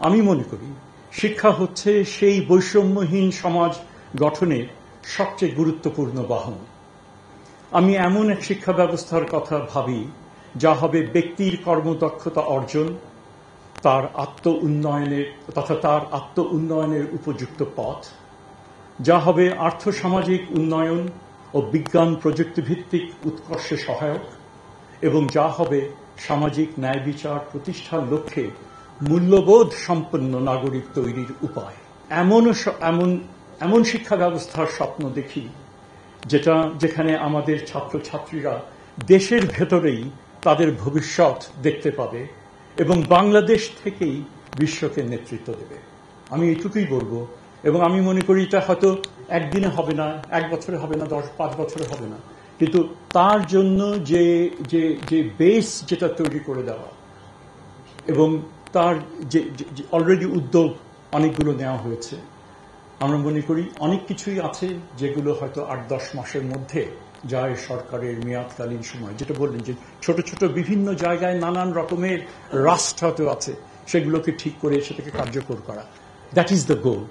আমি মনে করি শিক্ষা হচ্ছে সেই বৈষম্যহীন সমাজ গঠনের সবচেয়ে গুরুত্বপূর্ণ বাহন। আমি এমন এক শিক্ষা ব্যবস্থার কথা ভাবি যা হবে ব্যক্তির কর্মদক্ষতা অর্জন, তার আত্ম উন্নয়নের উপযুক্ত পথ, যা হবে আর্থসামাজিক উন্নয়ন ও বিজ্ঞান প্রযুক্তি ভিত্তিক উৎকর্ষে সহায়ক, এবং যা হবে সামাজিক ন্যায় বিচার প্রতিষ্ঠার লক্ষ্যে মূল্যবোধ সম্পন্ন নাগরিক তৈরির উপায়। এমন শিক্ষা ব্যবস্থার স্বপ্ন দেখি যেখানে আমাদের ছাত্রছাত্রীরা দেশের ভেতরেই তাদের ভবিষ্যৎ দেখতে পাবে এবং বাংলাদেশ থেকেই বিশ্বকে নেতৃত্ব দেবে। আমি এইটুকুই বলবো, এবং আমি মনে করি এটা হয়তো একদিনে হবে না, 1 বছরে হবে না, 5 বছরে হবে না, কিন্তু তার জন্য যে বেস যেটা তৈরি করে দেওয়া এবং তার যে অলরেডি উদ্যোগ অনেকগুলো নেওয়া হয়েছে, আমরা মনে করি অনেক কিছুই আছে যেগুলো হয়তো 8-10 মাসের মধ্যে যায় সরকারের মেয়াদকালীন সময়। যেটা বললেন যে ছোট ছোট বিভিন্ন জায়গায় নানান রকমের রাষ্ট্র হয়তো আছে, সেগুলোকে ঠিক করে সেটাকে কার্যকর করা, দ্যাট ইজ দ্য গোল।